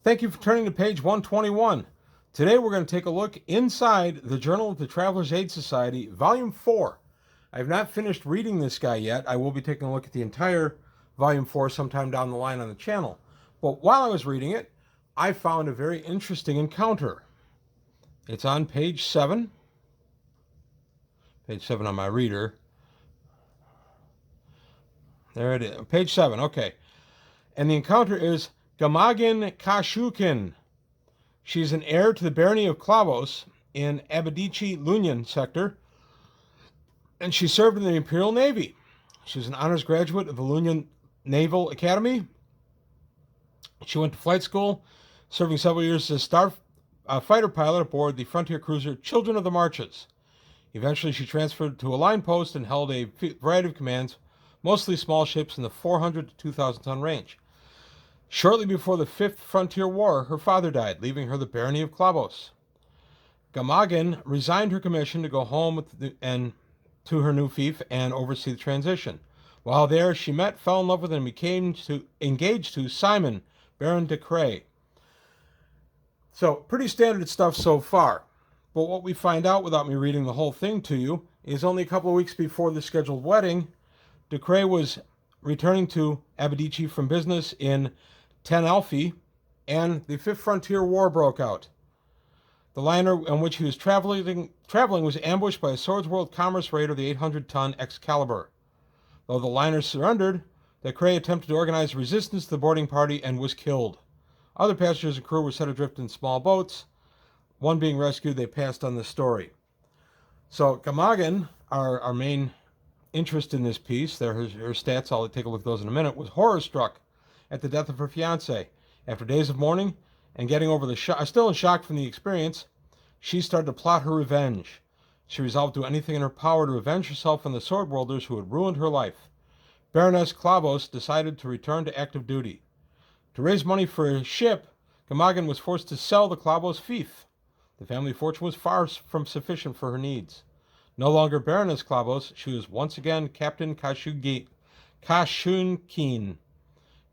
Thank you for turning to page 121. Today we're going to take a look inside the Journal of the Traveler's Aid Society, Volume 4. I have not finished reading this guy yet. I will be taking a look at the entire Volume 4 sometime down the line on the channel. But while I was reading it, I found a very interesting encounter. It's on page 7. Page 7 on my reader. There it is. Page 7, okay. And the encounter is Gamaagin Kaashukiin. She's an heir to the barony of Klavos in Abadici-Lunyan sector, and she served in the Imperial Navy. She was an honors graduate of the Lunyan Naval Academy. She went to flight school, serving several years as a fighter pilot aboard the frontier cruiser Children of the Marches. Eventually, she transferred to a line post and held a variety of commands, mostly small ships in the 400 to 2,000 ton range. Shortly before the Fifth Frontier War, her father died, leaving her the barony of Klavos. Gamaagin resigned her commission to go home to her new fief and oversee the transition. While there, she met, fell in love with, and became engaged to Simon, Baron de Cray. So, pretty standard stuff so far. But what we find out, without me reading the whole thing to you, is only a couple of weeks before the scheduled wedding, de Cray was returning to Abadici from business in Tenalfi, and the Fifth Frontier War broke out. The liner on which he was traveling was ambushed by a Swords World commerce raider, the 800-ton Excalibur. Though the liner surrendered, de Cray attempted to organize resistance to the boarding party and was killed. Other passengers and crew were set adrift in small boats. One being rescued, they passed on the story. So Gamaagin, our main interest in this piece, her stats, I'll take a look at those in a minute, was horror-struck at the death of her fiancé. After days of mourning and getting over the shock, still in shock from the experience, she started to plot her revenge. She resolved to do anything in her power to avenge herself on the sword worlders who had ruined her life. Baroness Klavos decided to return to active duty. To raise money for a ship, Gamaagin was forced to sell the Klavos fief. The family fortune was far from sufficient for her needs. No longer Baroness Klavos, she was once again Captain Kaashukiin,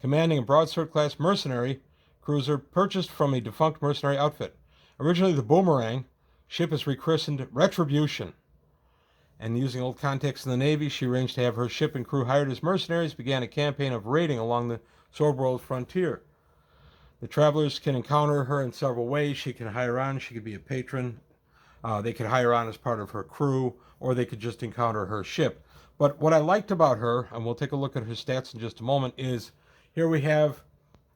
commanding a broadsword-class mercenary cruiser purchased from a defunct mercenary outfit. Originally the Boomerang, ship is rechristened Retribution. And using old contacts in the Navy, she arranged to have her ship and crew hired as mercenaries, began a campaign of raiding along the Sword World frontier. The travelers can encounter her in several ways. She can hire on, she could be a patron. They could hire on as part of her crew, or they could just encounter her ship. But what I liked about her, and we'll take a look at her stats in just a moment, is here we have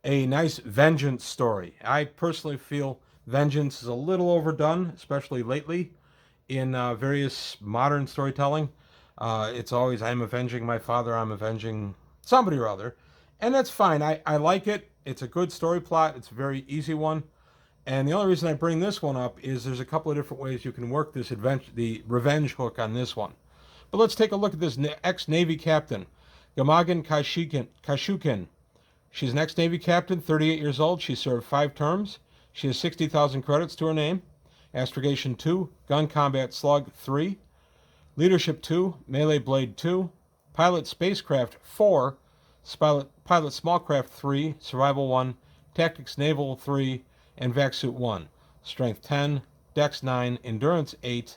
a nice vengeance story. I personally feel vengeance is a little overdone, especially lately in various modern storytelling. It's always, I'm avenging my father, I'm avenging somebody or other. And that's fine. I like it. It's a good story plot. It's a very easy one. And the only reason I bring this one up is there's a couple of different ways you can work this the revenge hook on this one. But let's take a look at this ex-Navy captain, Gamaagin Kaashukiin. She's an ex-Navy captain, 38 years old. She served 5 terms. She has 60,000 credits to her name. Astrogation 2, Gun Combat Slug 3, Leadership 2, Melee Blade 2, Pilot Spacecraft 4, Pilot Smallcraft 3, Survival 1, Tactics Naval 3, and Vac-Suit 1. Strength 10, Dex 9, Endurance 8,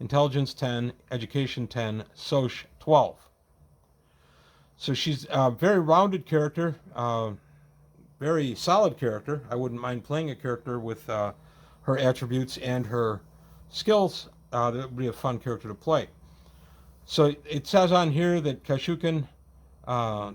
Intelligence 10, Education 10, Soc 12. So she's a very rounded character, very solid character. I wouldn't mind playing a character with her attributes and her skills. That would be a fun character to play. So it says on here that Kaashukiin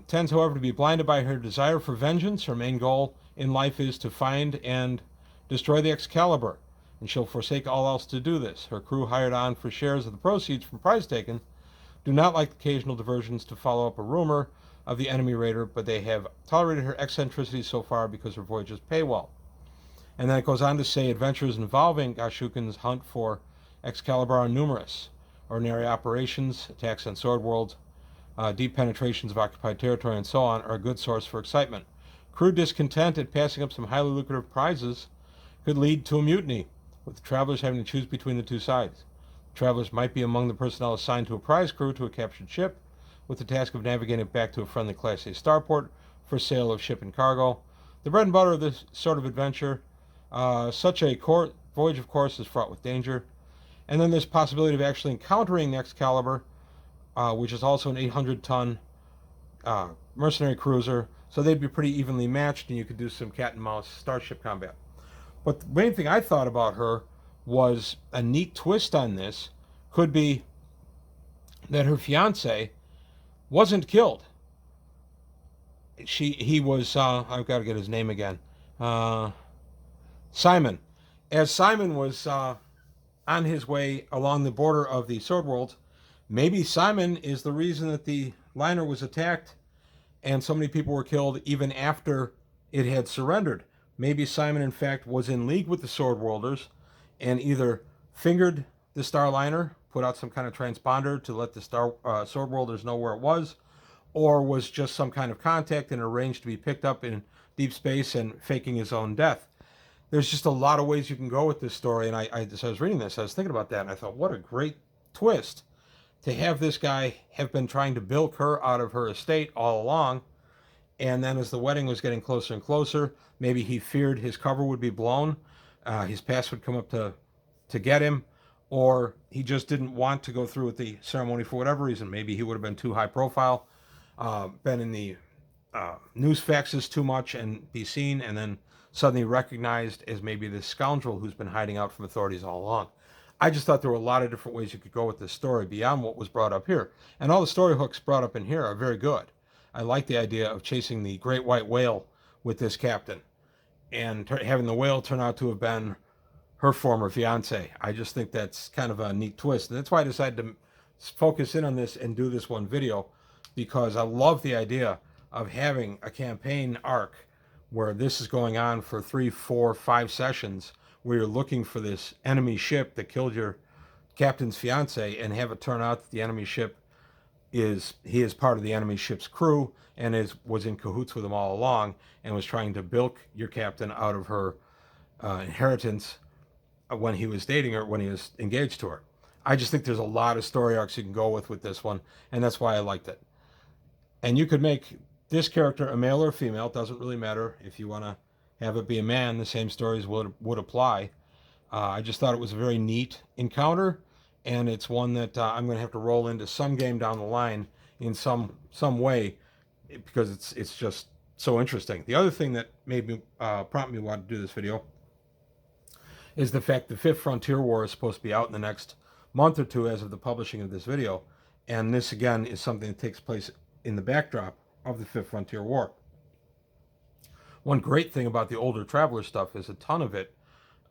tends, however, to be blinded by her desire for vengeance. Her main goal in life is to find and destroy the Excalibur, and she'll forsake all else to do this. Her crew, hired on for shares of the proceeds from prize taken, do not like occasional diversions to follow up a rumor of the enemy raider, but they have tolerated her eccentricities so far because her voyages pay well. And then it goes on to say adventures involving Kaashukiin's hunt for Excalibur are numerous. Ordinary operations, attacks on sword worlds, deep penetrations of occupied territory, and so on are a good source for excitement. Crew discontent at passing up some highly lucrative prizes could lead to a mutiny, with the travelers having to choose between the two sides. Travelers might be among the personnel assigned to a prize crew to a captured ship, with the task of navigating it back to a friendly Class A starport for sale of ship and cargo. The bread and butter of this sort of adventure. Such a voyage, of course, is fraught with danger. And then there's possibility of actually encountering the Excalibur, which is also an 800-ton mercenary cruiser. So they'd be pretty evenly matched, and you could do some cat and mouse starship combat. But the main thing I thought about her was a neat twist on this could be that her fiance wasn't killed. He was I've got to get his name again. Simon. As Simon was on his way along the border of the Sword World, maybe Simon is the reason that the liner was attacked and so many people were killed even after it had surrendered. Maybe Simon, in fact, was in league with the Sword Worlders and either fingered the Starliner, put out some kind of transponder to let the Sword Worlders know where it was, or was just some kind of contact and arranged to be picked up in deep space and faking his own death. There's just a lot of ways you can go with this story, and as I was reading this, I was thinking about that, and I thought, what a great twist to have this guy have been trying to bilk her out of her estate all along, and then as the wedding was getting closer and closer, maybe he feared his cover would be blown, his past would come up to get him, or he just didn't want to go through with the ceremony for whatever reason. Maybe he would have been too high profile, been in the news faxes too much and be seen, and then suddenly recognized as maybe this scoundrel who's been hiding out from authorities all along. I just thought there were a lot of different ways you could go with this story beyond what was brought up here. And all the story hooks brought up in here are very good. I like the idea of chasing the great white whale with this captain and having the whale turn out to have been her former fiance. I just think that's kind of a neat twist. And that's why I decided to focus in on this and do this one video, because I love the idea of having a campaign arc where this is going on for 3, 4, 5 sessions, where you're looking for this enemy ship that killed your captain's fiance, and have it turn out that the enemy ship he is part of the enemy ship's crew and was in cahoots with them all along and was trying to bilk your captain out of her inheritance when he was dating her, when he was engaged to her. I just think there's a lot of story arcs you can go with this one, and that's why I liked it. And you could make this character a male or a female. It doesn't really matter. If you want to have it be a man, the same stories would apply. I just thought it was a very neat encounter, and it's one that I'm going to have to roll into some game down the line in some way, because it's just so interesting. The other thing that made me prompt me to want to do this video is the fact the Fifth Frontier War is supposed to be out in the next month or two as of the publishing of this video, and this again is something that takes place in the backdrop of the Fifth Frontier War. One great thing about the older Traveler stuff is a ton of it,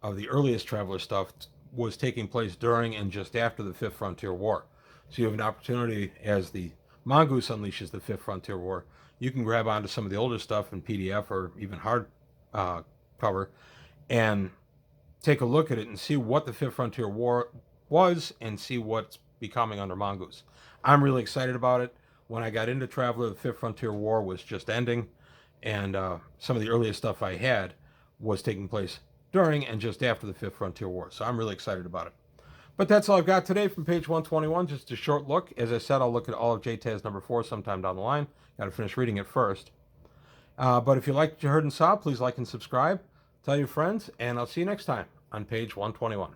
of the earliest Traveler stuff, was taking place during and just after the Fifth Frontier War. So you have an opportunity, as the Mongoose unleashes the Fifth Frontier War, you can grab onto some of the older stuff in PDF or even hard cover and take a look at it and see what the Fifth Frontier War was and see what's becoming under Mongoose. I'm really excited about it. When I got into Traveler, the Fifth Frontier War was just ending, and some of the earliest stuff I had was taking place during and just after the Fifth Frontier War. So I'm really excited about it. But that's all I've got today from page 121, just a short look. As I said, I'll look at all of JTAS number 4 sometime down the line. Got to finish reading it first. But if you liked what you heard and saw, please like and subscribe. Tell your friends, and I'll see you next time on page 121.